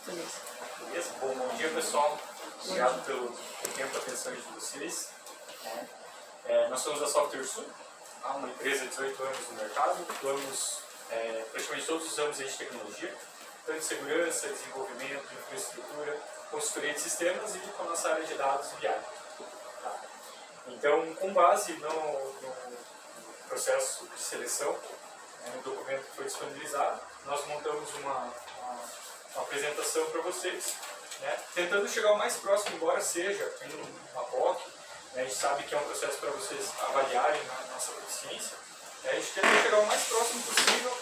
Beleza? Bom dia, pessoal. Obrigado pelo tempo e atenção de vocês. Nós somos a SoftwareSul, uma empresa de 18 anos no mercado. Atuamos praticamente todos os ramos de tecnologia, tanto segurança, desenvolvimento, infraestrutura, consultoria de sistemas e com a nossa área de dados e BI. Tá? Então, com base no processo de seleção, no documento que foi disponibilizado, nós montamos uma apresentação para vocês, né, tentando chegar o mais próximo, embora seja em uma POC, né, a gente sabe que é um processo para vocês avaliarem a nossa proficiência, a gente tenta chegar o mais próximo possível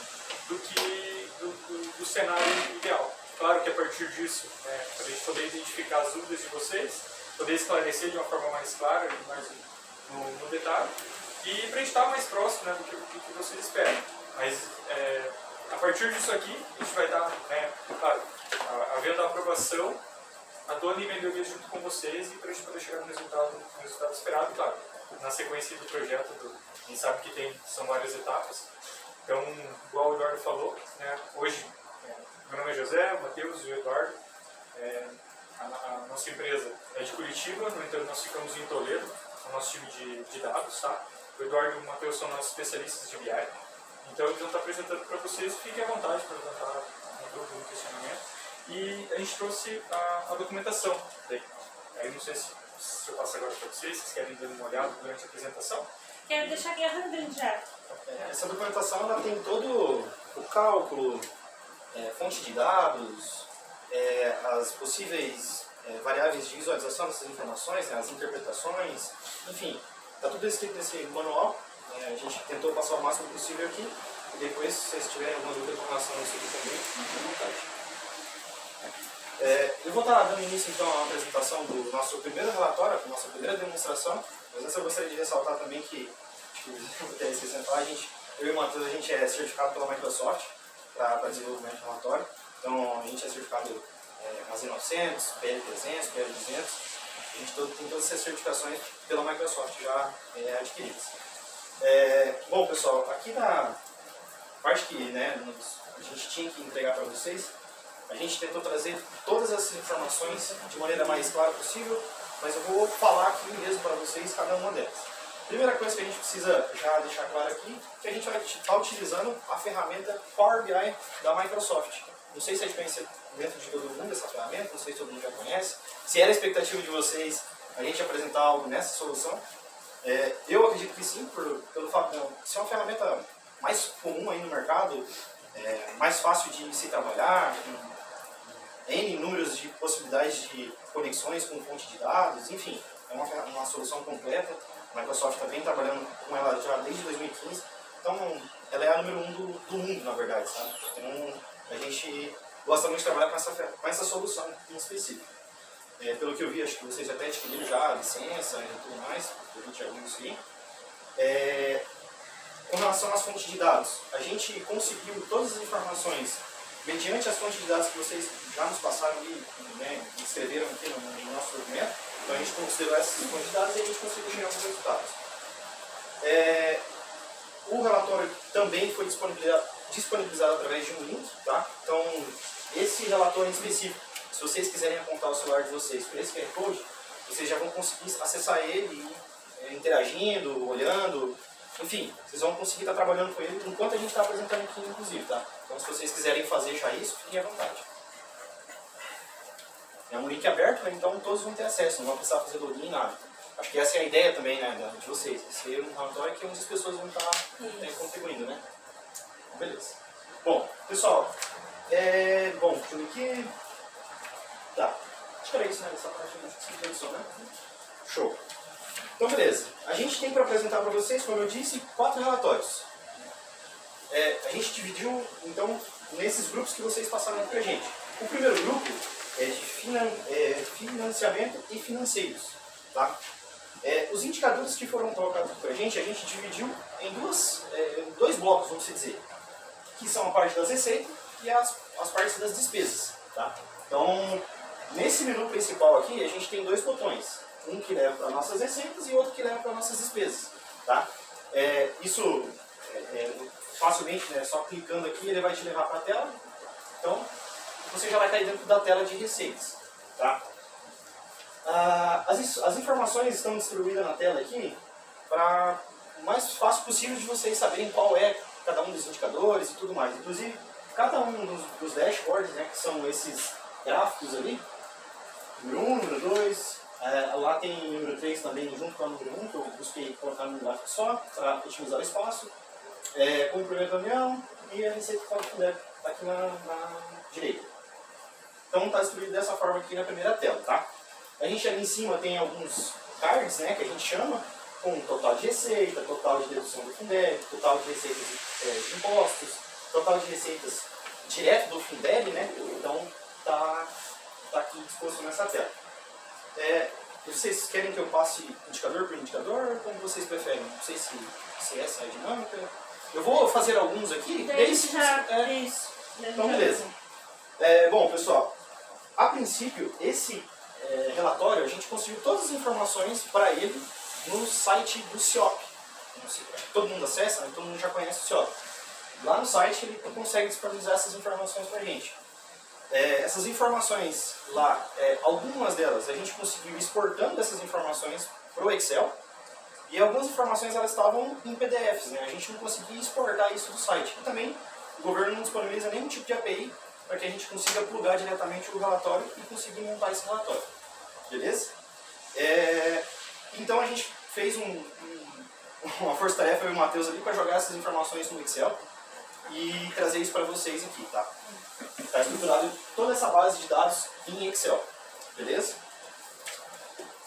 do cenário ideal. Claro que a partir disso, para a gente poder identificar as dúvidas de vocês, poder esclarecer de uma forma mais clara e mais no detalhe, e para a gente estar mais próximo, né, do que vocês esperam. Mas a partir disso aqui, a gente vai dar, claro, havendo a aprovação, atuando em melhoria junto com vocês e para a gente poder chegar no resultado esperado. E, claro, na sequência do projeto, a gente sabe que são várias etapas. Então, igual o Eduardo falou, né, hoje, meu nome é José, o Matheus e o Eduardo. A nossa empresa é de Curitiba, no entanto, nós ficamos em Toledo, o nosso time de dados, tá? O Eduardo e o Matheus são nossos especialistas de BI. Então, eles vão estar apresentando para vocês, fiquem à vontade para levantar uma dúvida, um questionamento. E a gente trouxe a documentação. Aí não sei se eu passo agora para vocês, vocês querem dar uma olhada durante a apresentação? Quero deixar aqui arrancando já. Essa documentação ela tem todo o cálculo, fonte de dados, as possíveis variáveis de visualização dessas informações, né, as interpretações, enfim, está tudo escrito nesse manual. A gente tentou passar o máximo possível aqui e depois, se vocês tiverem alguma dúvida com relação a isso aqui também, fiquem à vontade. Eu vou estar dando início então à apresentação do nosso primeiro relatório, a nossa primeira demonstração, mas antes eu gostaria de ressaltar também que, eu esqueci de falar, eu e o Matheus, a gente é certificado pela Microsoft para desenvolvimento de relatório, então a gente é certificado AZ 900, PL 300, PL 200, a gente tem todas essas certificações pela Microsoft já adquiridas. Bom, pessoal, aqui na parte que a gente tinha que entregar para vocês, a gente tentou trazer todas essas informações de maneira mais clara possível, mas eu vou falar aqui mesmo para vocês cada uma delas. Primeira coisa que a gente precisa já deixar claro aqui, que a gente vai estar utilizando a ferramenta Power BI da Microsoft. Não sei se é de conhecer dentro de todo mundo essa ferramenta, não sei se todo mundo já conhece. Se era a expectativa de vocês a gente apresentar algo nessa solução, eu acredito que sim, pelo fato de ser uma ferramenta mais comum aí no mercado, mais fácil de se trabalhar, com N números de possibilidades de conexões com fonte de dados, enfim, é uma solução completa. A Microsoft está bem trabalhando com ela já desde 2015, então ela é a número 1 do mundo, na verdade, sabe? Então a gente gosta muito de trabalhar com essa solução em específico. Pelo que eu vi, acho que vocês até adquiriram já a licença e tudo mais, eu já vi isso aí. Com relação às fontes de dados, a gente conseguiu todas as informações mediante as fontes de dados que vocês já nos passaram e escreveram aqui no nosso documento. Então a gente considerou essas fontes de dados e a gente conseguiu chegar aos resultados. O relatório também foi disponibilizado através de um link, tá? Então esse relatório em específico, se vocês quiserem apontar o celular de vocês por esse QR Code, vocês já vão conseguir acessar ele interagindo, olhando, enfim, vocês vão conseguir estar trabalhando com ele enquanto a gente está apresentando aqui, inclusive, tá? Então, se vocês quiserem fazer já isso, fiquem à vontade. É um link aberto, né? Então todos vão ter acesso, não vão precisar fazer login, nada. Acho que essa é a ideia também, né, de vocês. Esse é um relatório que muitas pessoas vão estar contribuindo, né? Beleza. Bom, pessoal, bom, deixa eu ver aqui. Tá. Acho que era isso, né? Essa parte de introdução, né? Show. Então, beleza. A gente tem para apresentar para vocês, como eu disse, 4 relatórios. A gente dividiu, então, nesses grupos que vocês passaram aqui para a gente. O primeiro grupo é de financiamento e financeiros. Tá? Os indicadores que foram colocados para a gente dividiu em dois blocos, vamos dizer, que são a parte das receitas e as partes das despesas. Tá? Então, nesse menu principal aqui, a gente tem 2 botões. Um que leva para nossas receitas e outro que leva para nossas despesas. Tá? Isso facilmente, né, só clicando aqui, ele vai te levar para a tela. Então, você já vai cair dentro da tela de receitas. Tá? As informações estão distribuídas na tela aqui para o mais fácil possível de vocês saberem qual é cada um dos indicadores e tudo mais. Inclusive, cada um dos dashboards, né, que são esses gráficos ali, número 1, número 2, lá tem número 3 também junto com o número 1, que eu busquei colocar num gráfico só, para otimizar o espaço, comprimento da união e a receita que está aqui na direita. Então está distribuído dessa forma aqui na primeira tela, tá? A gente ali em cima tem alguns cards, né, que a gente chama, com total de receita, total de dedução do Fundeb, total de receitas de impostos, total de receitas direto do Fundeb, né? Então tá aqui disposto nessa tela. Vocês querem que eu passe indicador por indicador, como vocês preferem? Não sei se essa é a dinâmica. Eu vou fazer alguns aqui. Isso. Então beleza. Bom, pessoal, a princípio esse relatório a gente conseguiu todas as informações para ele no site do CIOP. Todo mundo acessa, né? Todo mundo já conhece o CIOP. Lá no site ele consegue disponibilizar essas informações para a gente. Essas informações lá, algumas delas a gente conseguiu exportando essas informações para o Excel, e algumas informações elas estavam em PDFs, né? A gente não conseguia exportar isso do site. E também o governo não disponibiliza nenhum tipo de API para que a gente consiga plugar diretamente o relatório e conseguir montar esse relatório. Beleza? Então a gente fez uma força-tarefa, eu e o Matheus ali, para jogar essas informações no Excel e trazer isso para vocês aqui, tá? Está estruturado toda essa base de dados em Excel, beleza?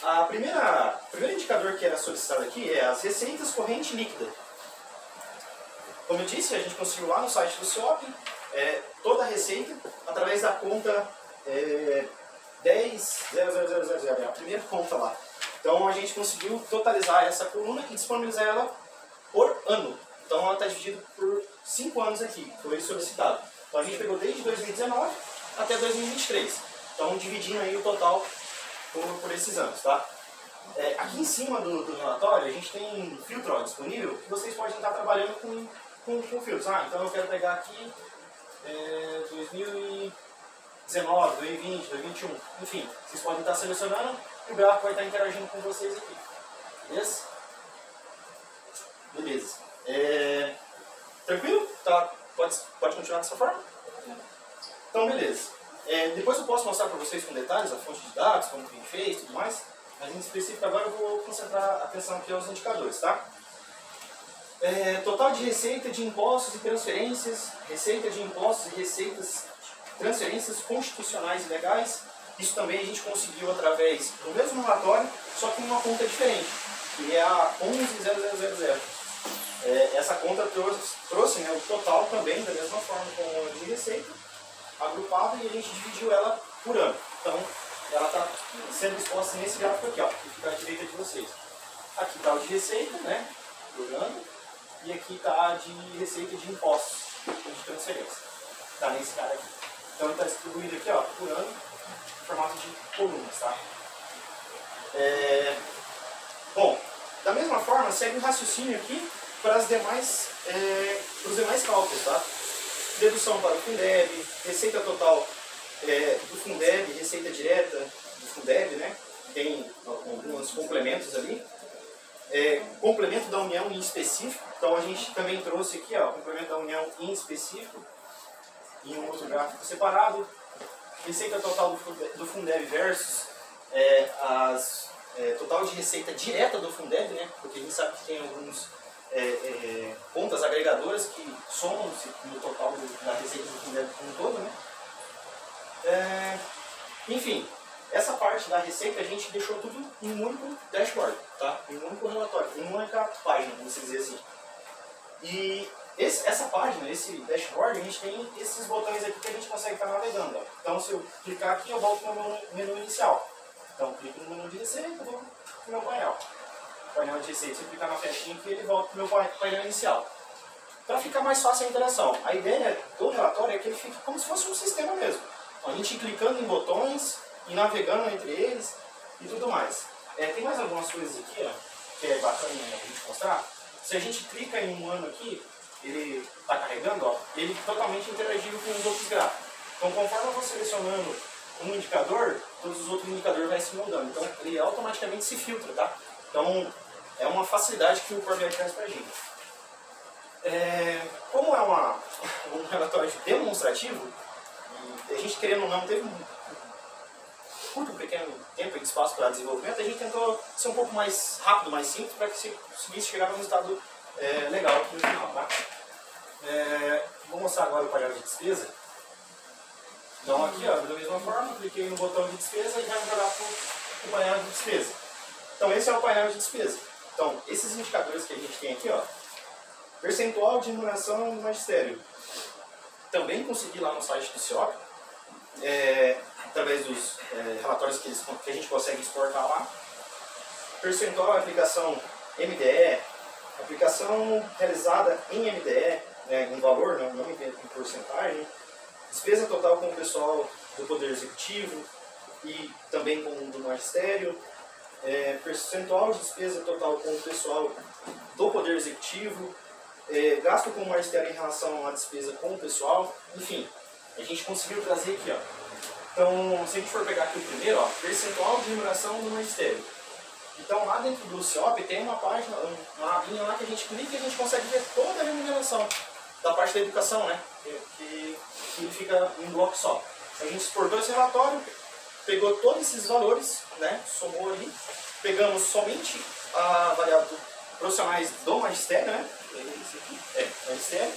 O primeiro indicador que era solicitado aqui é as receitas corrente líquida. Como eu disse, a gente conseguiu lá no site do CIOP toda a receita através da conta 10.00000, a primeira conta lá. Então a gente conseguiu totalizar essa coluna e disponibilizar ela por ano. Então ela está dividida por 5 anos aqui, foi solicitado. Então a gente pegou desde 2019 até 2023. Então dividindo aí o total por esses anos, tá? Aqui em cima do relatório a gente tem filtro disponível que vocês podem estar trabalhando com filtros. Então eu quero pegar aqui 2019, 2020, 2021, enfim, vocês podem estar selecionando e o gráfico vai estar interagindo com vocês aqui. Beleza? Beleza. Tranquilo? Tá? Pode continuar dessa forma? Então, beleza. Depois eu posso mostrar para vocês com detalhes a fonte de dados, como que a gente fez e tudo mais, mas em específico agora eu vou concentrar a atenção aqui aos indicadores, tá? Total de receita de impostos e transferências, receita de impostos e receitas, transferências constitucionais e legais. Isso também a gente conseguiu através do mesmo relatório, só que em uma conta diferente, que é a 11.0000. Essa conta trouxe, né, o total também, da mesma forma com o ano de receita, agrupada, e a gente dividiu ela por ano. Então, ela está sendo exposta nesse gráfico aqui, ó, que fica à direita de vocês. Aqui está o de receita, né, por ano, e aqui está de receita de impostos, de transferência. Está nesse cara aqui. Então, ele está distribuído aqui, ó, por ano, em formato de colunas, tá? Bom, da mesma forma, segue o raciocínio aqui para os demais cálculos, tá? Dedução para o Fundeb, receita total do Fundeb, receita direta do Fundeb, né? Tem alguns complementos ali. Complemento da União em específico, então a gente também trouxe aqui, ó, complemento da União em específico, em um outro gráfico separado. Receita total do Fundeb versus total de receita direta do Fundeb, né? Porque a gente sabe que tem alguns contas agregadoras que somam-se no total da receita do Fundeb como um todo, né? Enfim, essa parte da receita a gente deixou tudo em um único dashboard, tá? Em um único relatório, em uma única página, vamos dizer assim. E essa página, esse dashboard, a gente tem esses botões aqui que a gente consegue estar navegando. Ó. Então, se eu clicar aqui, eu volto para o menu inicial. Então, clico no menu de receita, eu vou para o meu painel. Painel de receita, se eu clicar na flechinha aqui, ele volta para o meu painel inicial. Para ficar mais fácil a interação, a ideia do relatório é que ele fique como se fosse um sistema mesmo. A gente clicando em botões e navegando entre eles e tudo mais. Tem mais algumas coisas aqui, ó, que é bacana a gente mostrar. Se a gente clica em um ano aqui, ele está carregando, ó, ele totalmente interagível com os outros gráficos. Então, conforme eu vou selecionando um indicador, todos os outros indicadores vão se moldando. Então, ele automaticamente se filtra, tá? Então, é uma facilidade que o Power BI traz para a gente. Como é um relatório demonstrativo, e a gente, querendo ou não, teve um curto, pequeno tempo e espaço para desenvolvimento, a gente tentou ser um pouco mais rápido, mais simples, para que se conseguisse chegar a um resultado legal aqui no final, tá? Vou mostrar agora o painel de despesa. Então aqui, ó, da mesma forma, cliquei no botão de despesa e vai me jogar para o painel de despesa. Então esse é o painel de despesa. Então esses indicadores que a gente tem aqui, ó, percentual de remuneração do magistério. Também consegui lá no site do CIOP, através dos relatórios que a gente consegue exportar lá. Percentual, aplicação MDE, aplicação realizada em MDE, em valor, não em porcentagem. Despesa total com o pessoal do Poder Executivo e também com o do Magistério. Percentual de despesa total com o pessoal do Poder Executivo. Gasto com o Magistério em relação à despesa com o pessoal. Enfim, a gente conseguiu trazer aqui, ó. Então, se a gente for pegar aqui o primeiro, ó, percentual de remuneração do Magistério. Então, lá dentro do CIOP tem uma página, uma abinha lá que a gente clica e a gente consegue ver toda a remuneração da parte da educação, né? Que fica em um bloco só. A gente exportou esse relatório, pegou todos esses valores, né? Somou ali, pegamos somente a variável profissionais do magistério, né? Esse aqui, magistério,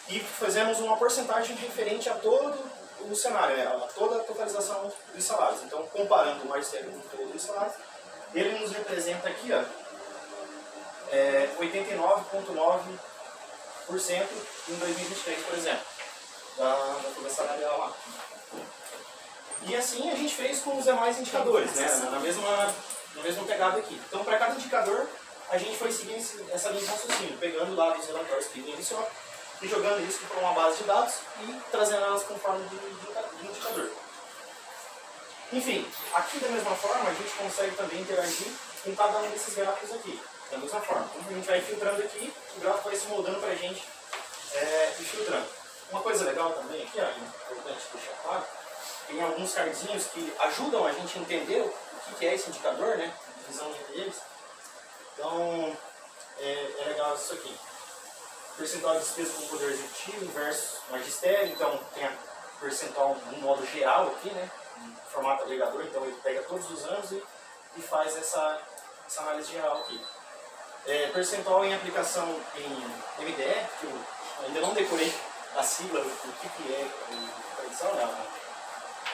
e fizemos uma porcentagem referente a todo o cenário, né? A toda a totalização dos salários. Então, comparando o magistério com todos os salários, ele nos representa aqui, ó, 89,9% em 2023, por exemplo, da folha salarial lá. E assim a gente fez com os demais indicadores, né? Na mesma pegada aqui. Então, para cada indicador, a gente foi seguindo essa linha de raciocínio, pegando lá dos relatórios que iniciou e jogando isso para uma base de dados e trazendo elas com forma de indicador. Enfim, aqui da mesma forma, a gente consegue também interagir com cada um desses gráficos aqui. Da mesma forma. Então, a gente vai filtrando aqui, o gráfico vai se moldando para a gente e filtrando. Uma coisa legal também aqui, ó, importante deixar claro, tem alguns cardzinhos que ajudam a gente a entender o que é esse indicador, né? A divisão entre eles. Então, é legal isso aqui. Percentual de despesa com o Poder Executivo versus Magistério. Então, tem a percentual no modo geral aqui, né? Em formato agregador. Então, ele pega todos os anos e faz essa análise geral aqui. Percentual em aplicação em MDE, que eu ainda não decorei a sigla, o que é a tradução, né? A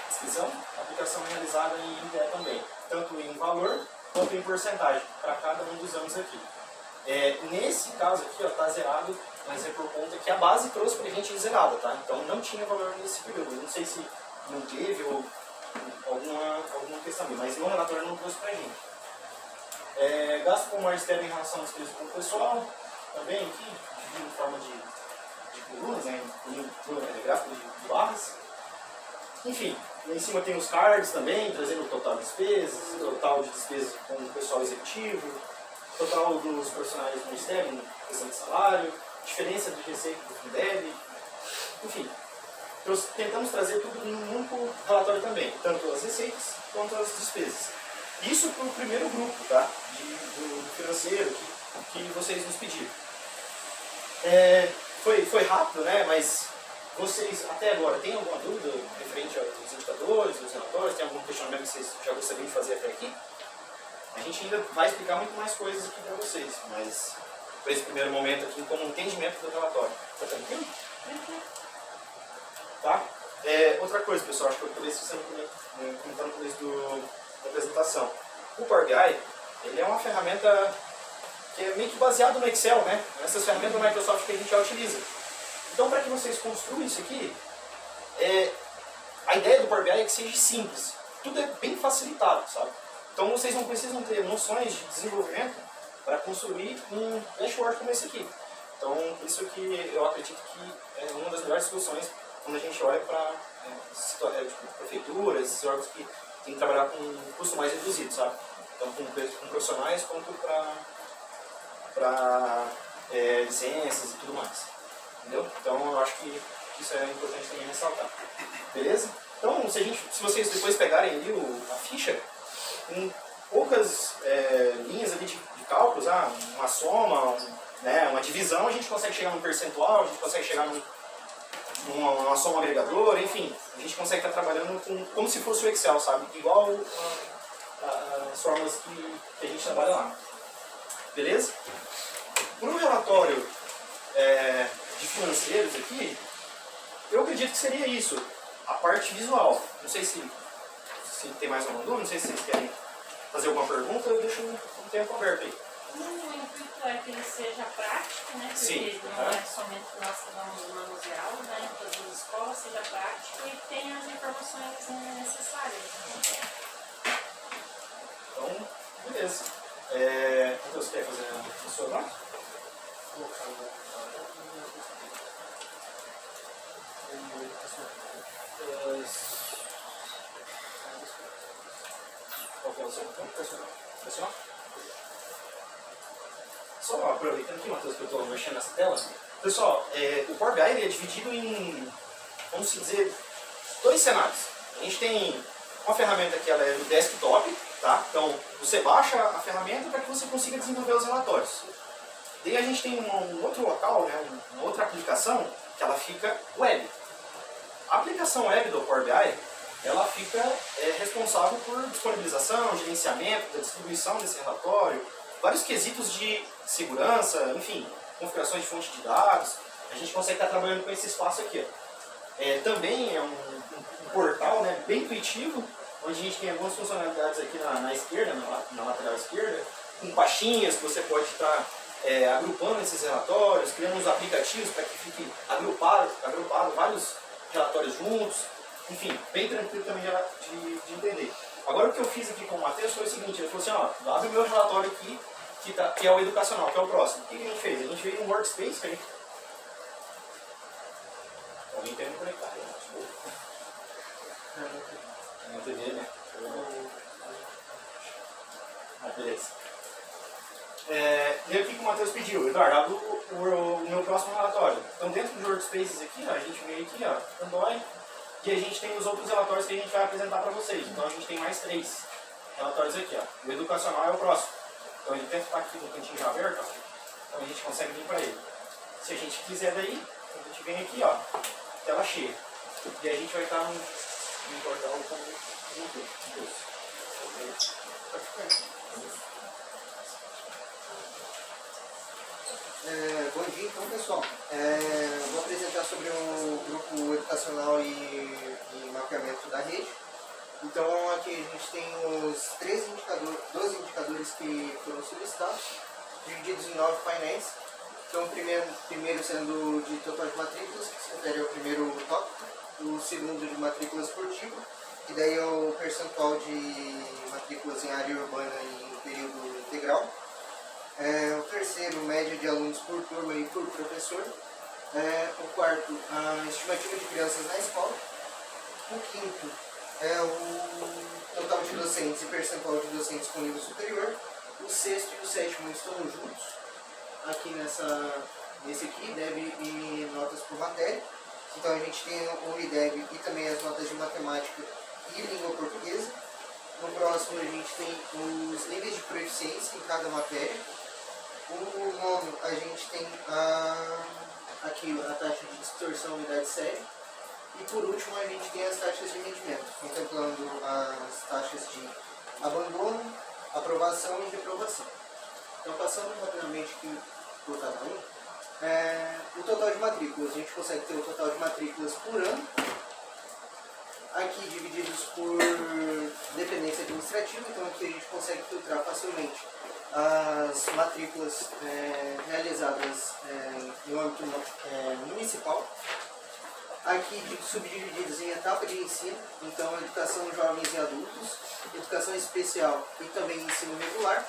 descrição. Aplicação realizada em MDE também. Tanto em valor quanto em porcentagem, para cada um dos anos aqui. Nesse caso aqui, está zerado, mas é por conta que a base trouxe para a gente zerada, tá? Então não tinha valor nesse período. Eu não sei se não teve ou alguma questão, mas no relatório não trouxe para a gente. Gasto com o magistério em relação às despesas com o pessoal, também aqui, dividido em forma de colunas, né? Gráfico de barras. Enfim, em cima tem os cards também, trazendo o total de despesas, total de despesas com o pessoal executivo, total dos profissionais do Ministério, em questão de salário, diferença de receita do Fundeb, enfim. Tentamos trazer tudo num único relatório também, tanto as receitas quanto as despesas. Isso para o primeiro grupo, tá? Do financeiro que vocês nos pediram. Foi rápido, né? Mas vocês, até agora, têm alguma dúvida referente aos indicadores, aos relatórios? Tem algum questionamento que vocês já gostariam de fazer até aqui? A gente ainda vai explicar muito mais coisas aqui para vocês, mas para esse primeiro momento aqui, como entendimento do relatório. Tá tranquilo? Tá? Outra coisa, pessoal, acho que eu acabei esquecendo de comentar no começo da apresentação. O Power BI, ele é uma ferramenta que é meio que baseado no Excel, né? Essas ferramentas da Microsoft que a gente já utiliza. Então, para que vocês construam isso aqui, a ideia do Power BI é que seja simples. Tudo é bem facilitado, sabe? Então, vocês não precisam ter noções de desenvolvimento para construir um dashboard como esse aqui. Então, isso aqui eu acredito que é uma das melhores soluções quando a gente olha para prefeituras, esses órgãos que tem que trabalhar com um custo mais reduzido, sabe? Então, com profissionais quanto para licenças e tudo mais. Entendeu? Então, eu acho que Isso é importante também ressaltar. Beleza? Então, se vocês depois pegarem ali a ficha, em poucas linhas ali de cálculos, uma soma, uma divisão, a gente consegue chegar num percentual, a gente consegue chegar numa soma agregadora, enfim, a gente consegue estar trabalhando como se fosse o Excel, sabe? Igual as formas que a gente trabalha lá. Beleza? Para um relatório de financeiros aqui, eu acredito que seria isso, a parte visual. Não sei se tem mais alguma dúvida, não sei se vocês querem fazer alguma pergunta, eu deixo um tempo aberto aí. O intuito é que ele seja prático, né? Porque Sim. não é somente que nós vamos manuseá-lo, né? Em todas as escolas, seja prático e tenha as informações necessárias. Então, beleza. Então, você quer fazer a sua nota? Qual que é o seu ponto? Personal? Só aproveitando aqui, Matheus, que eu estou mexendo nessa tela. Pessoal, o Power BI é dividido em, vamos dizer, 2 cenários. A gente tem uma ferramenta que ela é no desktop, tá? Então, você baixa a ferramenta para que você consiga desenvolver os relatórios. Daí a gente tem um outro local, né, uma outra aplicação, que ela fica web. A aplicação web do Power BI, ela fica responsável por disponibilização, gerenciamento, da distribuição desse relatório, vários quesitos de segurança, enfim, configurações de fonte de dados. A gente consegue estar trabalhando com esse espaço aqui. Também é um portal, né, bem intuitivo, onde a gente tem algumas funcionalidades aqui na esquerda, na lateral esquerda, com pastinhas que você pode estar agrupando esses relatórios, criando uns aplicativos para que fique agrupado vários relatórios juntos. Enfim, bem tranquilo também de entender. Agora o que eu fiz aqui com o Matheus foi o seguinte, ele falou assim, abre o meu relatório aqui, que é o educacional, que é o próximo. O que a gente fez? A gente fez um workspace que a gente... Alguém tem que conectar, né? Na TV, né? Beleza. E aí o que o Matheus pediu? Eduardo, abre o meu próximo relatório. Então dentro do workspaces aqui, a gente veio aqui, Android, e a gente tem os outros relatórios que a gente vai apresentar para vocês. Então a gente tem mais 3 relatórios aqui. O educacional é o próximo. Então ele deve estar aqui no cantinho já aberto, então a gente consegue vir para ele. Se a gente quiser daí, a gente vem aqui, tela cheia. E a gente vai estar no portal como Bom dia, então, pessoal. Vou apresentar sobre o grupo educacional e mapeamento da rede. Então, aqui a gente tem os 12 indicadores que foram solicitados, divididos em 9 painéis. Então, o primeiro sendo de total de matrículas, que se refere ao primeiro tópico, o segundo de matrícula esportiva, e daí é o percentual de matrículas em área urbana e em período integral. O terceiro, média de alunos por turma e por professor. O quarto, a estimativa de crianças na escola. O quinto é o total de docentes e percentual de docentes com nível superior. O sexto e o sétimo estão juntos. Aqui nesse aqui, IDEB e notas por matéria. Então a gente tem o IDEB e também as notas de matemática e língua portuguesa. No próximo a gente tem os níveis de proficiência em cada matéria. O nono a gente tem aqui a taxa de distorção unidade série. E por último a gente tem as taxas de rendimento, contemplando as taxas de abandono, aprovação e reprovação. Então passando rapidamente aqui por cada um, o total de matrículas, a gente consegue ter o total de matrículas por ano, aqui divididos por dependência administrativa, então aqui a gente consegue filtrar facilmente as matrículas realizadas no âmbito municipal. Aqui subdivididos em etapa de ensino, então educação jovens e adultos, educação especial e também ensino regular,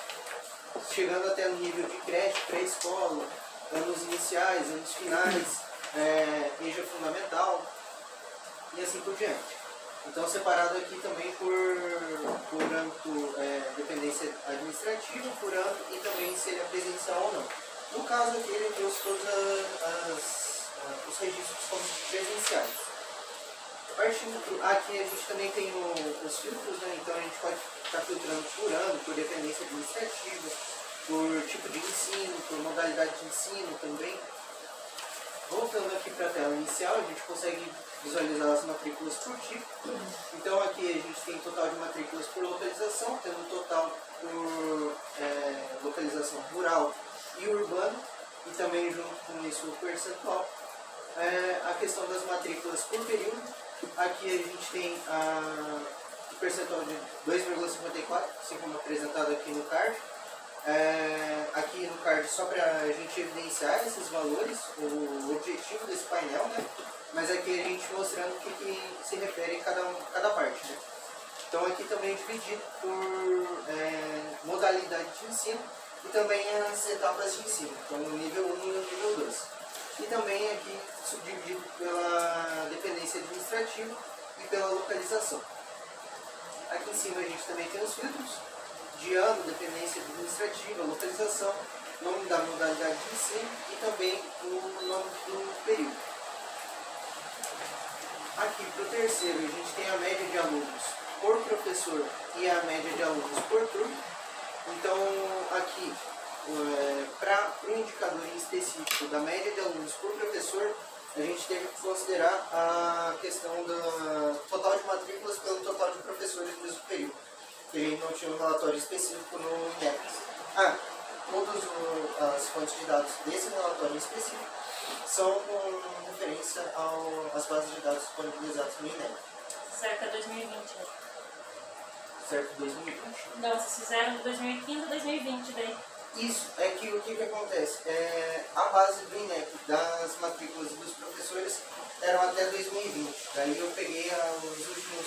chegando até no nível de creche, pré-escola, anos iniciais, anos finais, EJA fundamental e assim por diante. Então separado aqui também por âmbito dependência administrativa, por âmbito e também se ele é presencial ou não. No caso aqui ele trouxe todas as os registros como presenciais. Partindo aqui a gente também tem os filtros, né? Então a gente pode estar filtrando por ano, por dependência administrativa, por tipo de ensino, por modalidade de ensino também. Voltando aqui para a tela inicial, a gente consegue visualizar as matrículas por tipo. Então aqui a gente tem total de matrículas por localização, tendo total por localização rural e urbana, e também junto com isso o percentual. A questão das matrículas por período, aqui a gente tem o percentual de 2,54, assim como apresentado aqui no card. Aqui no card só para a gente evidenciar esses valores, o objetivo desse painel, né? Mas aqui a gente mostrando o que se refere a cada parte, né? Então aqui também é dividido por modalidade de ensino e também as etapas de ensino, então o nível 1 e o nível 2. E também aqui subdividido pela dependência administrativa e pela localização. Aqui em cima a gente também tem os filtros de ano, dependência administrativa, localização, nome da modalidade de ensino e também o nome do período. Aqui para o terceiro a gente tem a média de alunos por professor e a média de alunos por turno. Então aqui, para o indicador em específico da média de alunos por professor, a gente teve que considerar a questão do total de matrículas pelo total de professores do mesmo período. Que a gente não tinha um relatório específico no INEP. Todas as fontes de dados desse relatório específico são com referência às bases de dados disponibilizadas no INEP. Cerca de 2020, né? Certo, 2020. Não, vocês fizeram de 2015 a 2020 daí. Isso, é que o que acontece? A base do INEP das matrículas dos professores eram até 2020. Daí eu peguei os últimos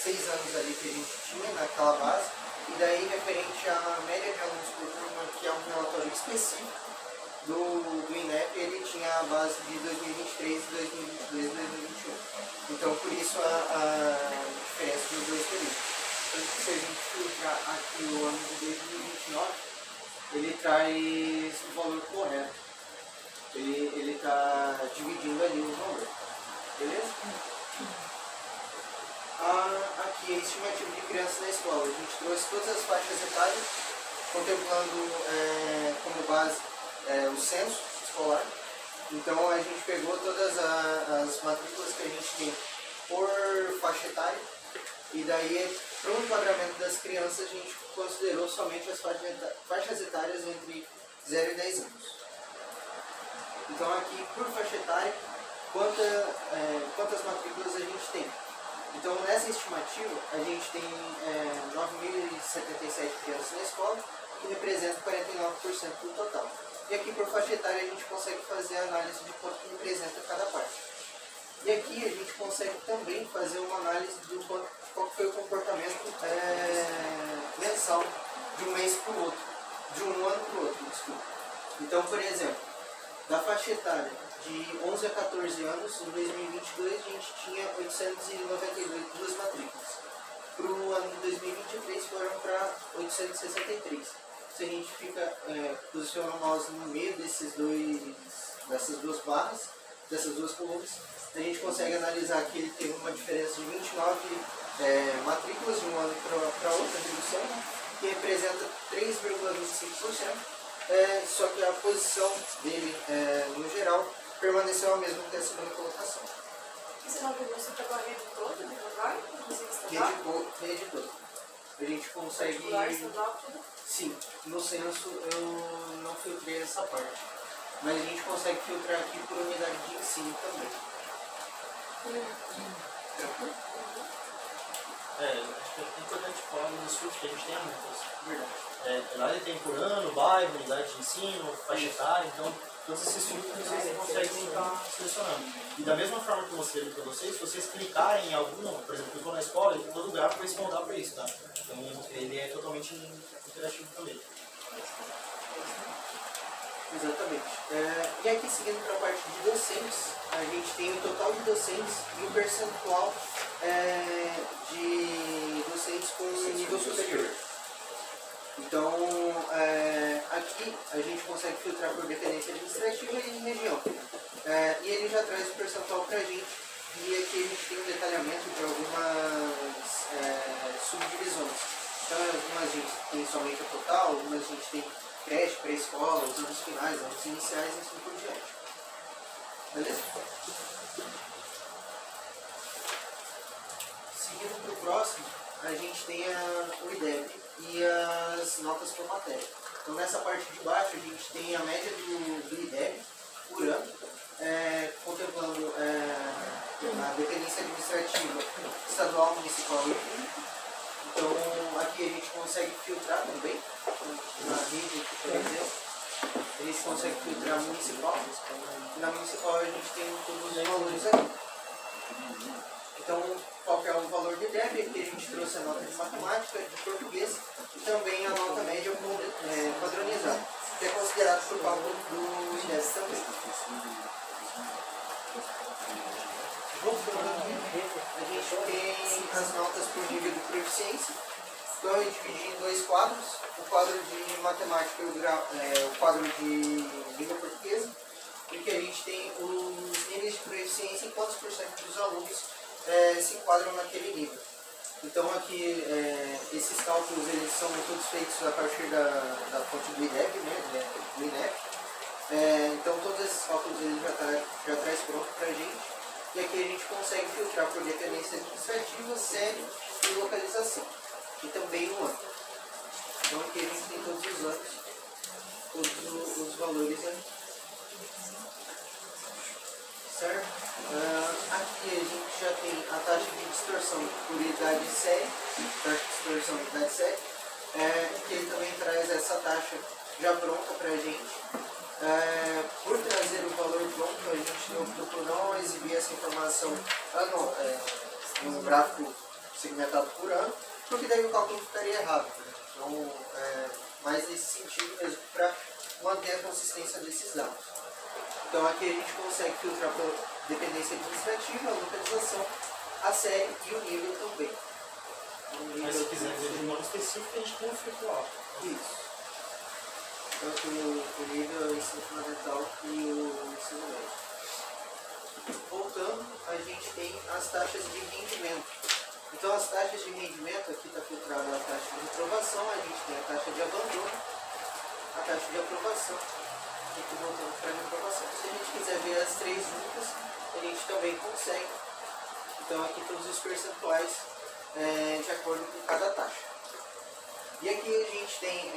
6 anos ali que a gente tinha naquela base, e daí referente à média de alunos por turma, que é um relatório específico do INEP, ele tinha a base de 2023, 2022 e 2021. Então por isso a diferença dos dois períodos. Então, se a gente filtrar aqui o ano de 2029, ele traz o valor correto. Ele está dividindo ali o valor. Beleza? Aqui a estimativa de crianças na escola. A gente trouxe todas as faixas etárias, contemplando como base o censo escolar. Então a gente pegou todas as matrículas que a gente tem por faixa etária, e daí para o enquadramento das crianças a gente considerou somente as faixas etárias entre 0 e 10 anos. Então aqui por faixa etária, quantas matrículas a gente tem. Então, nessa estimativa, a gente tem 9.077 crianças na escola, que representa 49% do total. E aqui, por faixa etária, a gente consegue fazer a análise de quanto que representa cada parte. E aqui, a gente consegue também fazer uma análise de qual foi o comportamento mensal de um mês para o outro, de um ano para o outro, desculpa. Então, por exemplo, da faixa etária de 11 a 14 anos, em 2022 a gente tinha 892 matrículas. Para o ano de 2023 foram para 863. Se a gente posiciona o mouse no meio dessas duas barras, dessas duas colunas, a gente consegue analisar que ele teve uma diferença de 29 matrículas de um ano para outro, redução, que representa 3,25%. Só que a posição dele, no geral, permaneceu a mesma que a segunda colocação. Você não pegou a rede toda de lugar? Rede toda. A gente consegue... Estadual, tudo? Sim, no censo eu não filtrei essa parte. Mas a gente consegue filtrar aqui por unidade de ensino também. Tranquilo? Acho que é importante falar dos filtros que a gente tem muitas. Verdade. Lá ele tem por ano, bairro, unidade de ensino, faixa etária, então todos esses filtros vocês conseguem estar selecionando. E da mesma forma que eu mostrei para vocês, se vocês clicarem em algum, por exemplo, clicou na escola, todo gráfico vai se moldar para isso, tá? Então ele é totalmente interativo também. Exatamente. E aqui seguindo para a parte de docentes, a gente tem o total de docentes e o percentual de docentes com nível superior. Então, aqui aqui a gente consegue filtrar por dependência administrativa e região. E ele já traz o percentual para a gente. E aqui a gente tem um detalhamento de algumas subdivisões. Então, algumas a gente tem somente a total, algumas a gente tem creche, pré-escola, os anos finais, anos iniciais e assim por diante. Beleza? Seguindo para o próximo, a gente tem o IDEB e as notas por matéria. Então, nessa parte de baixo, a gente tem a média do IDEB por ano, contemplando a dependência administrativa estadual, municipal e pública. Então, aqui a gente consegue filtrar também, na rede aqui, por exemplo, a gente consegue filtrar municipal, e na municipal a gente tem todos os valores aqui. Então, qual que é o valor de IDEB? Aqui a gente trouxe a nota de matemática, de português e também a nota média padronizada, que é considerado por cálculo do IDEB também. Voltando aqui, a gente tem as notas por nível de proficiência. Então eu dividi em dois quadros, o quadro de matemática e o quadro de língua portuguesa, porque a gente tem os níveis de proficiência e quantos por cento dos alunos se enquadram naquele nível. Então aqui esses cálculos eles são todos feitos a partir da fonte do IDEB, né, do INEP. Então todos esses cálculos ele já traz pronto para a gente. E aqui a gente consegue filtrar por dependência administrativa, série e localização. E também o ano. Então aqui a gente tem todos os anos, todos os valores aí. Certo? Aqui a gente já tem a taxa de distorção por idade série, taxa de distorção por idade série, que ele também traz essa taxa já pronta para a gente. Por trazer o valor pronto, a gente optou por não exibir essa informação no gráfico segmentado por ano, porque daí o cálculo ficaria errado. Então, mais nesse sentido mesmo, para manter a consistência desses dados. Então aqui a gente consegue filtrar por dependência administrativa, a localização, a série e o nível também. Mas se quiser ver de modo específico, a gente tem um filtro alto. Isso. Tanto o nível, o ensino fundamental e o ensino médio. Voltando, a gente tem as taxas de rendimento. Então as taxas de rendimento, aqui está filtrada a taxa de reprovação, a gente tem a taxa de abandono, a taxa de aprovação, e aqui voltando para a reprovação. Se a gente quiser ver as três juntas, a gente também consegue. Então aqui todos os percentuais de acordo com cada taxa. E aqui a gente tem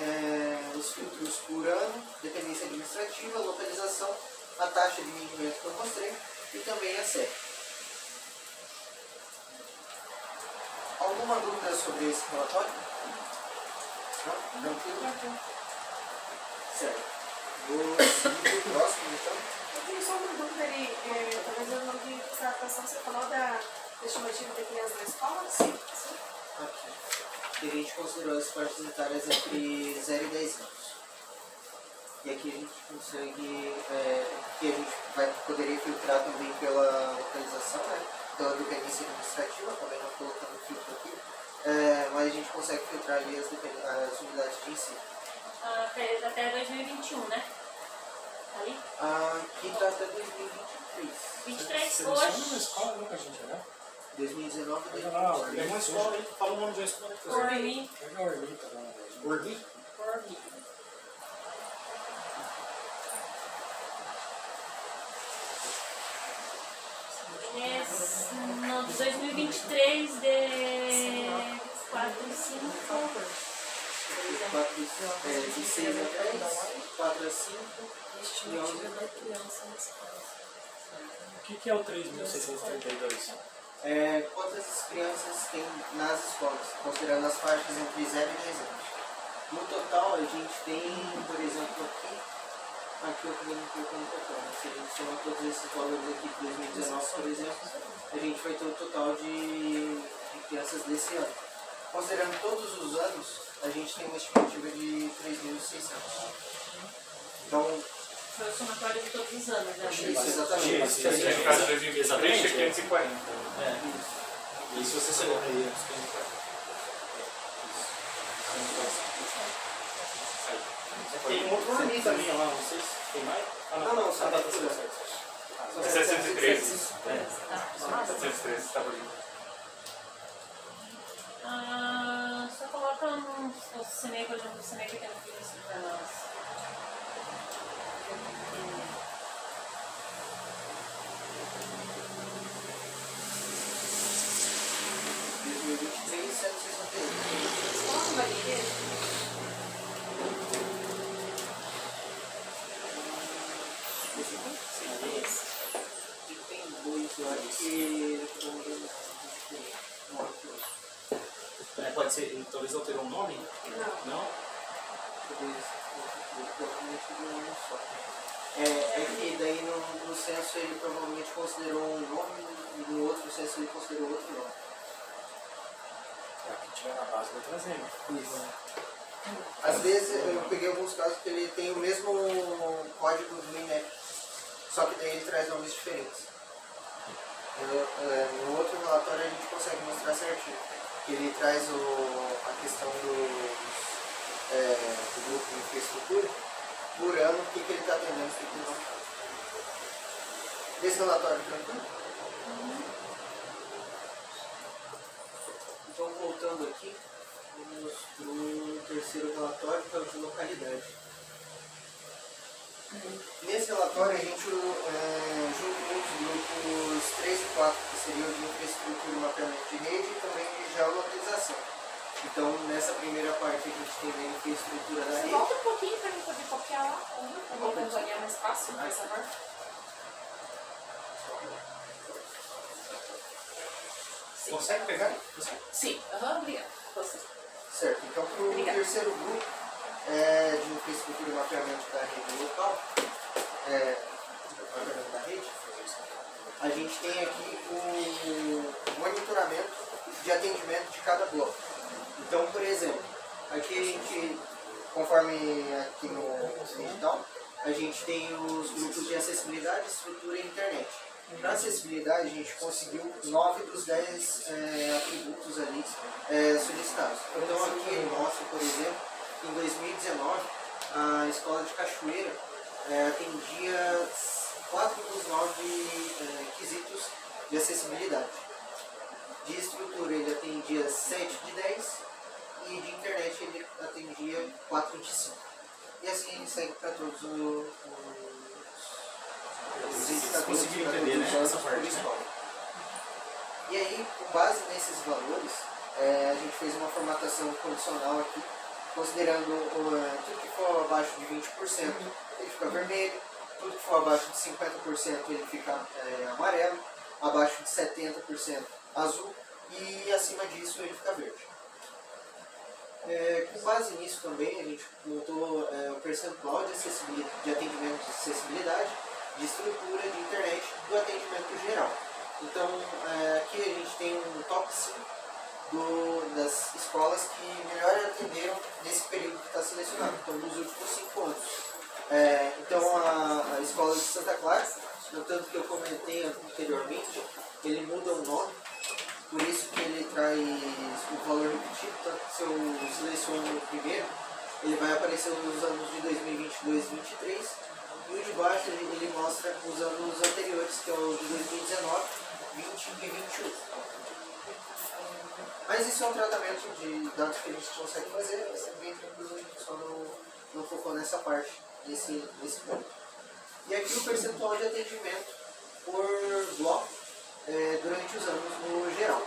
os filtros por ano, dependência administrativa, localização, a taxa de rendimento que eu mostrei e também a série. Alguma dúvida sobre esse relatório? Não? Tranquilo? Certo. Vou seguir para o próximo então. Eu tenho só uma dúvida, talvez eu não vi essa atenção, você falou da estimativa de criança na escola? Sim. Aqui. E a gente considerou as faixas etárias entre 0 e 10 anos. E aqui a gente consegue, que a gente poderia filtrar também pela localização, né? Pela dependência administrativa, também não colocando o filtro aqui, mas a gente consegue filtrar ali as unidades de ensino. Até 2021, né? Ali? Aqui está até 2023. 23 Uma hoje. escola, nunca gente, né? 2019 e Tem 2023. uma escola aí, fala o nome de uma escola aí. Orly. Orly? Orly. No 2023 de 4 e 5. de 6 a 10, 4 a 5 e 11 da criança na escola. O que é o 3.632? Quantas crianças tem nas escolas, considerando as faixas entre 0 e 10 anos. No total, a gente tem, por exemplo, aqui eu acabei me colocando no total, mas se a gente somar todos esses valores aqui de 2019, por exemplo, a gente vai ter o total de crianças desse ano. Considerando todos os anos, a gente tem uma estimativa de 3.600. Então, Foi o somatório de todos os anos, né? isso, exatamente. Isso, no caso de 2023 é 540. E se você seleciona aí, tem um outro Ah, tá, tá certo. É 713. Tá. 713, tá bonito. Só coloca o CNEI, por exemplo, o CNEI que tem isso para nós. 2023, 161. Qual vai ter? Tem dois, eu acho que Pode ser, talvez alterou o nome? Não. Não? É que daí no censo ele provavelmente considerou um nome e no outro censo ele considerou outro nome. Aqui tiver na base, vai trazendo. Isso. Às vezes eu peguei alguns casos que ele tem o mesmo código do INEP, só que daí ele traz nomes diferentes. No outro relatório a gente consegue mostrar certinho. Ele traz a questão do grupo de infraestrutura, por ano, o que ele está atendendo, o que ele não está. Esse relatório tranquilo? Então, voltando aqui, vamos para o terceiro relatório, que é o de localidade. Nesse relatório, a gente juntou os grupos 3 e 4, que seriam de infraestrutura e mapeamento de rede, e também de geolocalização. Então, nessa primeira parte, a gente tem a infraestrutura da Você rede. volta um pouquinho para mim poder copiar lá, para mim acompanhar mais fácil, por favor. Consegue pegar? Sim, obrigada. Você. Certo, então para o Obrigada. terceiro grupo de infraestrutura e mapeamento da rede local, mapeamento da rede, a gente tem aqui o monitoramento de atendimento de cada bloco. Então, por exemplo, aqui a gente, conforme aqui no edital, a gente tem os grupos de acessibilidade, estrutura e internet. Para acessibilidade, a gente conseguiu 9 dos 10 atributos ali solicitados. Então, aqui ele mostra, por exemplo, que em 2019, a Escola de Cachoeira atendia 4 dos 9 quesitos de acessibilidade. De estrutura, ele atendia 7 de 10 e de internet, ele atendia 4 de 5. E assim ele segue para todos os indicadores. Conseguiram entender, né? Essa parte, né? E aí, com base nesses valores, a gente fez uma formatação condicional aqui, considerando tudo que for abaixo de 20%, ele fica vermelho, tudo que for abaixo de 50%, ele fica amarelo, abaixo de 70% azul e acima disso ele fica verde. Com base nisso também, a gente montou o percentual de atendimento de acessibilidade, de estrutura, de internet, do atendimento geral. Então, aqui a gente tem um top 5 das escolas que melhor atenderam nesse período que está selecionado, então nos últimos 5 anos. Então, a escola de Santa Clara, no tanto que eu comentei anteriormente, ele muda o nome, por isso que ele traz o valor repetido, tanto que se eu seleciono o primeiro, ele vai aparecer nos anos de 2022 e 2023, e o de baixo ele mostra os anos anteriores, que é o de 2019, 20 e 21. Mas isso é um tratamento de dados que a gente consegue fazer, vai ser bem tranquilo, a gente só não focou nessa parte, nesse ponto. E aqui o percentual de atendimento por bloco durante os anos no geral.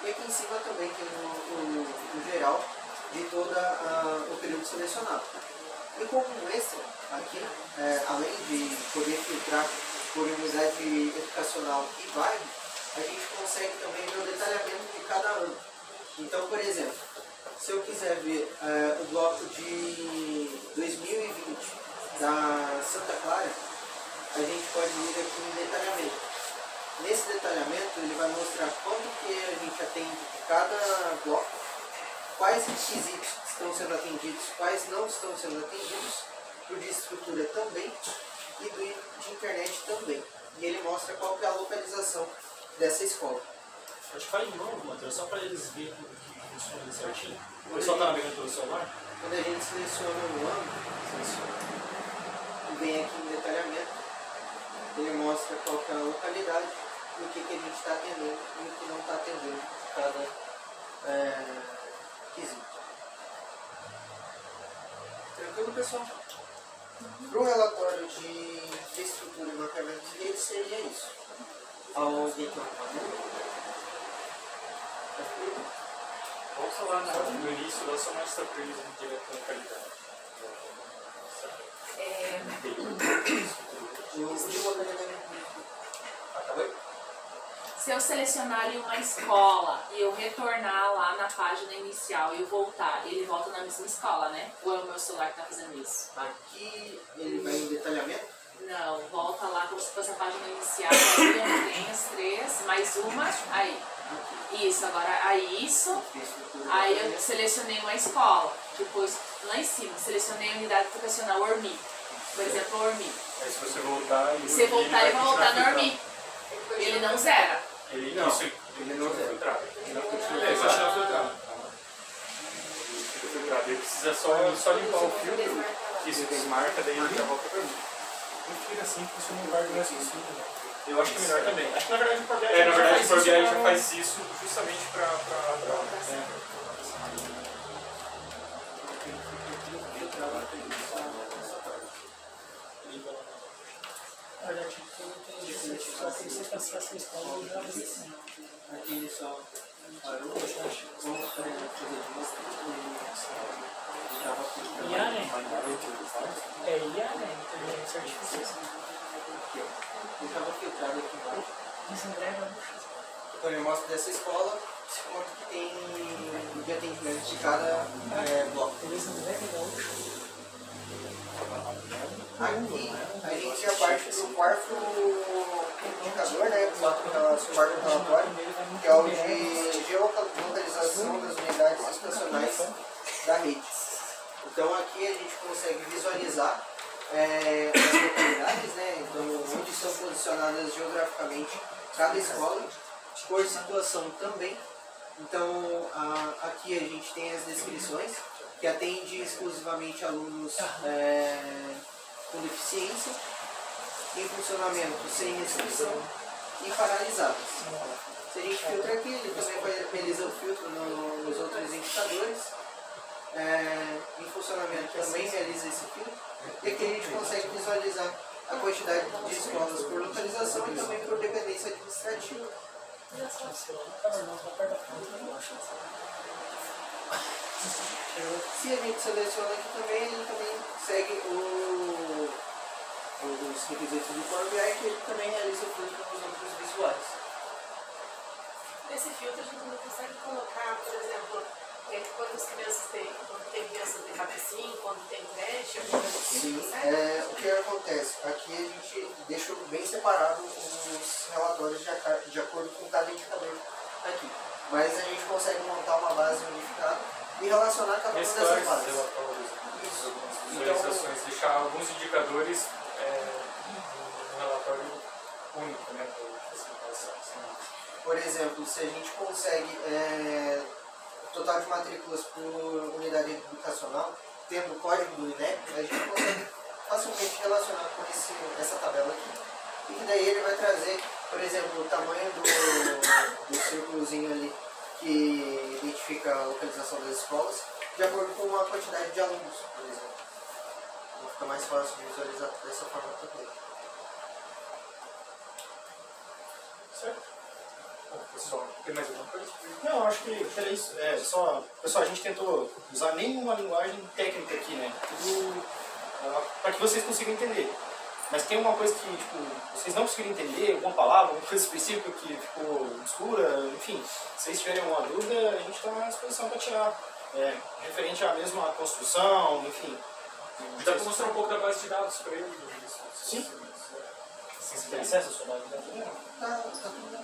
E aqui em cima também tem o geral de todo o período selecionado. E como um extra, aqui, além de poder filtrar por unidade educacional e bairro, a gente consegue também ver o detalhamento de cada ano. Então, por exemplo, se eu quiser ver o bloco de 2020 da Santa Clara, a gente pode vir aqui em detalhamento. Nesse detalhamento, ele vai mostrar quanto que a gente atende de cada bloco, quais requisitos estão sendo atendidos, quais não estão sendo atendidos, o de estrutura também e do de internet também. E ele mostra qual que é a localização dessa escola. Acho que faz de novo, Matheus, só para eles verem que funciona certinho. O pessoal está navegando pelo celular? Quando a gente seleciona o ano, e vem aqui em detalhamento, ele mostra qual que é a localidade, o que a gente está atendendo e o que não está atendendo de cada quesito. Tranquilo, pessoal? Para o relatório de infraestrutura e mapeamento de rede seria isso. Alguém tem uma dúvida? Volta lá no início, dá só mais surpresa direto na localidade. Se eu selecionar ali uma escola e eu retornar lá na página inicial e eu voltar, ele volta na mesma escola, né? Ou é o meu celular que está fazendo isso? Aqui ele vai em detalhamento. Não, volta lá como se fosse a página inicial, aí eu tenho as 3, mais uma, aí. Isso, agora aí isso, aí eu selecionei uma escola, depois lá em cima, selecionei a unidade educacional Ormi, por exemplo, Ormi. Aí se você voltar, Se voltar, ele vai voltar no Ormi. Ele não zera. Ele não zera. Filtrado. É, só tirar o filtrado. Filtrado. Ele precisa só limpar o filtro, isso desmarca, daí ele já volta para mim. Não fica assim, porque você não guarda o resto do ciclo. Eu acho que é melhor também. Acho que na verdade o Power BI Na verdade o Power BI já faz isso justamente para Aqui ele só parou, vamos fazer de novo. IA, né? É IA, né? Inteligência artificial. Ele estava filtrado aqui embaixo. Desengrega. Então ele mostra dessa escola quanto que tem de atendimento de cada bloco. Aqui a gente já parte para o quarto indicador, né? O quarto relatório, que é o de geolocalização das unidades estacionais da rede. Então aqui a gente consegue visualizar as localidades, né? Então onde são posicionadas geograficamente cada escola, por situação também. Então aqui a gente tem as descrições, que atende exclusivamente alunos com deficiência, em funcionamento sem restrição e paralisados. Se a gente filtra aqui, ele também realiza o filtro nos outros indicadores. Em funcionamento também realiza esse filtro. E aqui a gente consegue visualizar a quantidade de escolas por localização e também por dependência administrativa. Se a gente seleciona aqui também, ele também segue os requisitos do Power BI, que ele também realiza o filtro nos outros visuais. Nesse filtro a gente não consegue colocar, por exemplo, quantas crianças tem, quando tem criança de cabecinho, quando tem creche, alguma coisa assim. Sim, o que acontece? Aqui a gente deixa bem separado os relatórios de acordo com cada indicador aqui. Mas a gente consegue montar uma base unificada e relacionar cada uma dessas bases. Isso. Visualizações, deixar alguns indicadores no relatório único, né? Por exemplo, se a gente consegue total de matrículas por unidade educacional, tendo o código do INEP, a gente consegue facilmente relacionar com essa tabela aqui. E que daí ele vai trazer, por exemplo, o tamanho do círculozinho ali que identifica a localização das escolas, de acordo com a quantidade de alunos, por exemplo. Então fica mais fácil de visualizar dessa forma também. Certo? Pessoal, tem mais alguma coisa? Não, acho que era isso. Pessoal, a gente tentou usar nenhuma linguagem técnica aqui, né? Tudo para que vocês consigam entender. Mas tem uma coisa que, vocês não conseguiram entender, alguma palavra, alguma coisa específica que ficou obscura, enfim, se vocês tiverem alguma dúvida, a gente está à disposição para tirar. Referente à mesma construção, enfim. Dá para mostrar um pouco da base de dados para eles? Sim. Você tem acesso à sua base de dados? Tá tudo bem.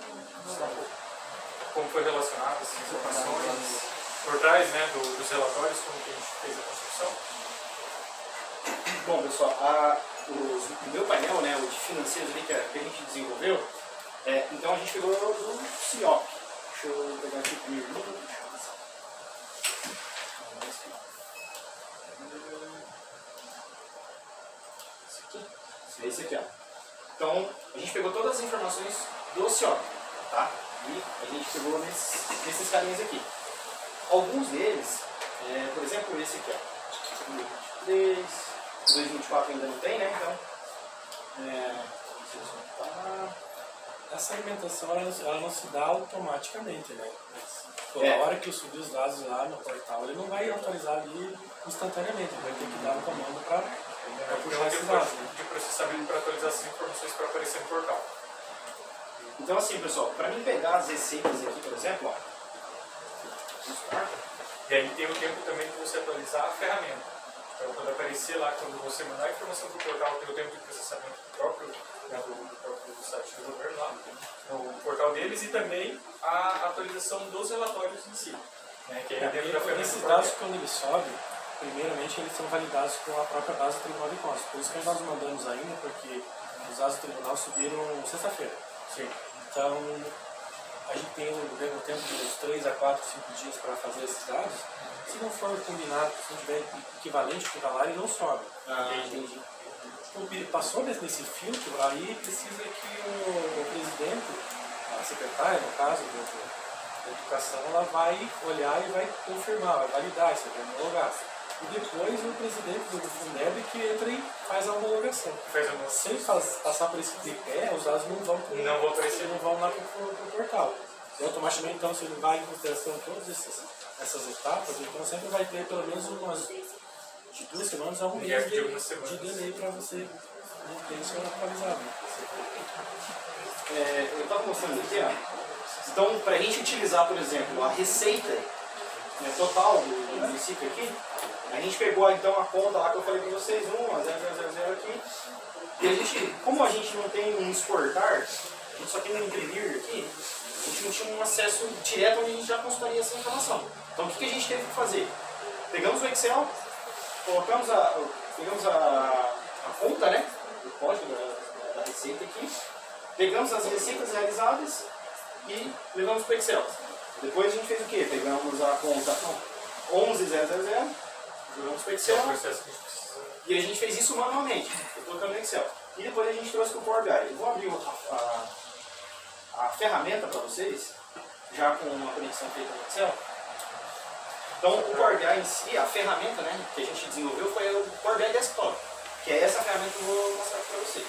Como foi relacionado essas informações, por trás, né, dos relatórios, como que a gente fez a construção. Bom, pessoal, o meu painel, né, o de financeiros ali que a gente desenvolveu, então a gente pegou do CIOP. Deixa eu pegar aqui comigo. Esse aqui, ó. Então, a gente pegou todas as informações do CIOP, tá? E a gente pegou nesses carinhas aqui. Alguns deles, por exemplo, esse aqui, ó, 2023, 2024 ainda não tem, né? Então, Essa alimentação ela não se dá automaticamente, né? Toda hora que eu subir os dados lá no portal, ele não vai atualizar ali instantaneamente, ele vai ter que dar um comando para puxar esses dados. Né? De processamento para atualizar essas informações para aparecer no portal. Então assim, pessoal, para mim pegar as receitas aqui, por exemplo, ó, e aí tem o tempo também de você atualizar a ferramenta. Então quando aparecer lá, quando você mandar a informação para o portal, tem o tempo de processamento do próprio site do governo lá, no portal deles, e também a atualização dos relatórios em si. Né, que é dentro da ferramenta. Esses dados, quando eles sobem, primeiramente eles são validados com a própria base do Tribunal de Contas. Por isso que nós mandamos ainda, porque os dados do Tribunal subiram sexta-feira. Sim. Então, a gente tem o tempo de uns 3 a 4, 5 dias para fazer esses dados. Se não for combinado, se não tiver equivalente com o salário, não sobe. entendi. Passou nesse filtro, aí precisa que o presidente, a secretária, no caso, da educação, ela vai olhar e vai confirmar, vai validar, isso vai homologar. E depois o presidente do Fundeb que entra e faz a homologação. Sem passar por esse tripé, os dados não vão aparecer, não vão lá para o portal. E automaticamente, então, se ele vai em consideração todas essas etapas, então sempre vai ter pelo menos umas de 2 semanas a um mês de delay para você não ter isso atualizado. Eu estava mostrando aqui, ó. Então, para a gente utilizar, por exemplo, a receita total do município aqui, a gente pegou então a conta lá que eu falei para vocês, 1,000 aqui. E a gente, como a gente não tem um exportar, a gente só tem um imprimir aqui, a gente não tinha um acesso direto onde a gente já consultaria essa informação. Então, o que a gente teve que fazer? Pegamos o Excel, colocamos a conta, né, o código da receita aqui, pegamos as receitas realizadas e levamos para o Excel. Depois a gente fez o quê? Pegamos a conta 11.000, jogamos para o Excel e a gente fez isso manualmente, colocando no Excel. E depois a gente trouxe para o Power BI. Eu vou abrir a ferramenta para vocês, já com uma conexão feita no Excel. Então, o Power BI em si, a ferramenta, né, que a gente desenvolveu foi o Power BI Desktop, que é essa ferramenta que eu vou mostrar para vocês.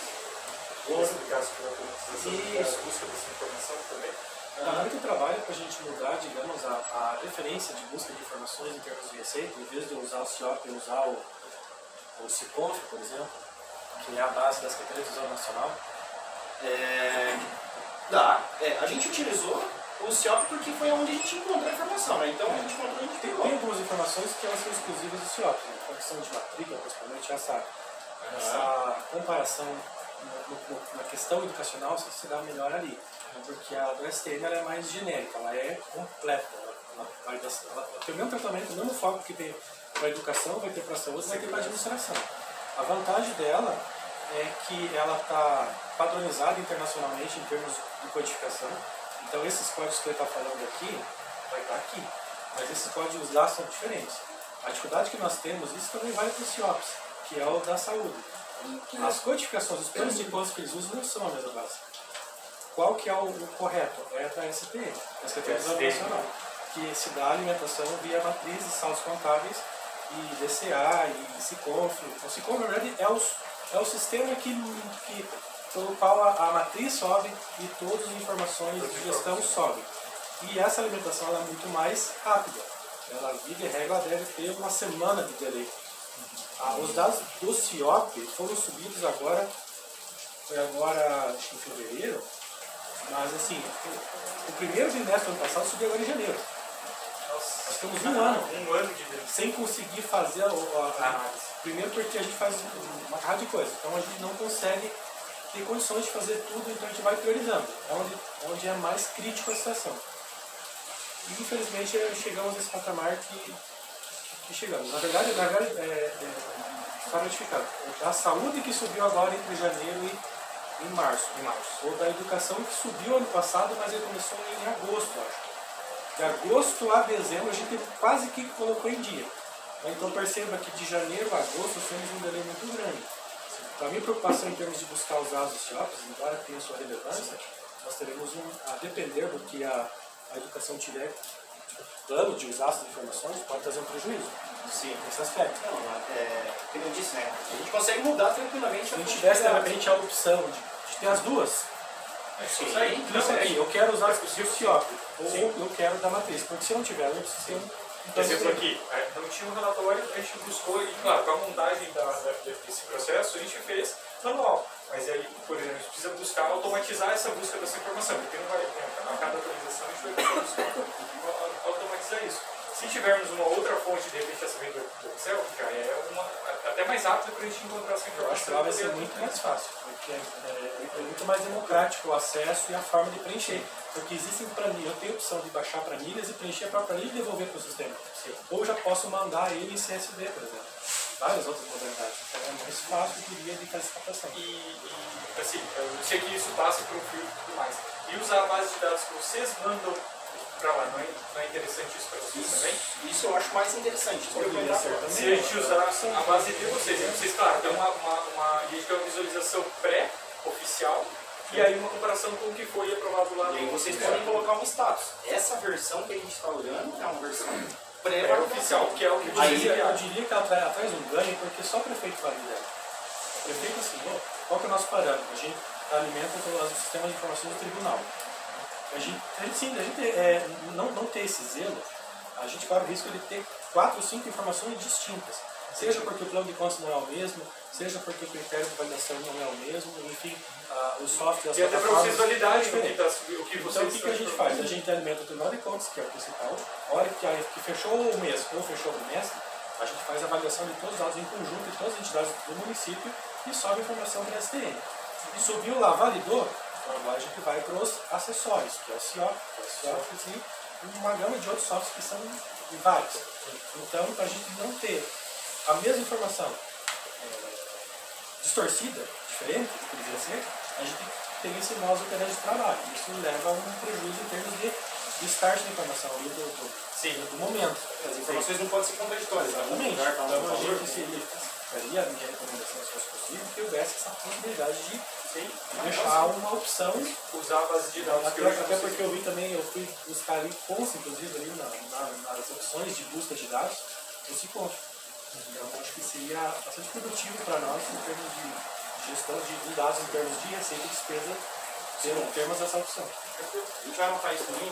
Vou explicar sobre a busca dessa informação também. Dá muito trabalho para a gente mudar, digamos, a referência de busca de informações em termos de receita, em vez de usar o CIOP e usar o SICONF, por exemplo, que é a base da Secretaria do Tesouro Nacional. A gente utilizou o CIOP porque foi onde a gente encontrou a informação, né? Então a gente encontrou, a gente pegou. Tem algumas informações que elas são exclusivas do CIOP, né? A questão de matrícula, principalmente, essa comparação na questão educacional se dá melhor ali, porque a do STM ela é mais genérica, ela é completa, ela tem o mesmo tratamento, o mesmo foco que tem para a educação, vai ter para a saúde, vai ter para a administração. A vantagem dela é que ela está padronizada internacionalmente em termos de codificação, então esses códigos que ele está falando aqui, vai estar aqui, mas esses códigos lá são diferentes. A dificuldade que nós temos, isso também vale para o CIOPS, que é o da saúde. As codificações, os planos de contas que eles usam não são a mesma base. Qual que é o correto? É da SPM, a Secretaria do Tesouro Nacional, que se dá alimentação via matrizes, saldos contábeis, e DCA, e SICONF. O SICONF, na verdade, é o sistema pelo qual a matriz sobe e todas as informações de gestão sobem. E essa alimentação ela é muito mais rápida. Ela, via de regra, ela deve ter uma semana de delay. Os dados do CIOP foram subidos agora, foi agora em fevereiro, mas assim, o primeiro bimestre do ano passado subiu agora em janeiro. Nós temos um ano de sem conseguir fazer primeiro porque a gente faz uma carrada de coisas, então a gente não consegue ter condições de fazer tudo, então a gente vai priorizando, onde é mais crítico a situação. E infelizmente chegamos nesse patamar que chegamos. Na verdade está notificado. A saúde que subiu agora entre janeiro e março. Ou da educação que subiu ano passado, mas ele começou em agosto, acho. De agosto a dezembro a gente quase que colocou em dia. Então perceba que de janeiro a agosto temos um delay muito grande. Para a minha preocupação em termos de buscar os dados dos CIOPs, embora tenha sua relevância, nós teremos a depender do que a educação tiver plano de usar essas informações, pode trazer um prejuízo. Sim. Nesse aspecto. Não, como eu disse, né? A gente consegue mudar tranquilamente. Se a gente tivesse, de repente, a opção de ter as duas, Isso aí. isso aqui, eu quero usar exclusivo CIOP, ou eu quero da matriz, porque se eu não tiver, eu preciso ter Por exemplo, aqui, não tinha um relatório, a gente buscou, e claro, para a montagem desse processo, a gente fez manual. Mas aí, por exemplo, a gente precisa buscar, automatizar essa busca dessa informação, porque não vai, a cada atualização a gente vai buscar automatizar isso. Se tivermos uma outra fonte, de repente, essa vem do Excel, já é até mais rápido para a gente encontrar essa Eu acho que informação. lá vai ser muito mais fácil, porque é muito mais democrático o acesso e a forma de preencher. Porque existem planilhas, eu tenho a opção de baixar planilhas e preencher a própria planilha e devolver para o sistema. Ou já posso mandar ele em CSV, por exemplo. Várias outras modalidades. Então é mais fácil, eu diria, de fazer essa captação. Assim, eu sei que isso passa por um filtro e tudo mais. E usar a base de dados que vocês mandam para lá, não é interessante isso para vocês também? Isso eu acho mais interessante. Se a gente usar a base de vocês, claro, tem a gente tem uma visualização pré-oficial e aí uma comparação com o que foi aprovado lá. E aí vocês podem colocar um status. Essa versão que a gente está olhando é uma versão pré-oficial, que é o que Eu vocês diria enviaram. que ela traz um ganho porque só o prefeito valida ela. O prefeito assinou, qual que é o nosso parâmetro? A gente alimenta o sistema de informações do tribunal. A gente não ter esse zelo, a gente corre o risco de ter 4 ou 5 informações distintas. Seja porque o plano de contas não é o mesmo, seja porque o critério de validação não é o mesmo, enfim, os softwares... E até para vocês validarem o que Então vocês o que a gente faz? A gente alimenta o tribunal de contas, que é o principal. A hora que fechou o mês ou fechou o bimestre, a gente faz a avaliação de todos os dados em conjunto de todas as entidades do município e sobe a informação para a STN. E subiu lá, validou, então agora a gente vai para os acessórios, que é o CIOP, e uma gama de outros softwares que são vários. Então, para a gente não ter a mesma informação distorcida, diferente, poderia ser, a gente tem esse modo operante de trabalho. Isso leva a um prejuízo em termos de start da informação ali do momento. As informações não podem ser contraditórias. Exatamente. Então a gente faria a minha recomendação, se fosse possível, que houvesse essa possibilidade de deixar uma opção, usar a base de dados. até porque eu vi também, eu fui buscar ali consta, inclusive ali nas opções de busca de dados, esse consta. Então acho que seria bastante produtivo para nós em termos de gestão de dados, em termos de receita e despesa, termos essa opção. A gente vai anotar isso também.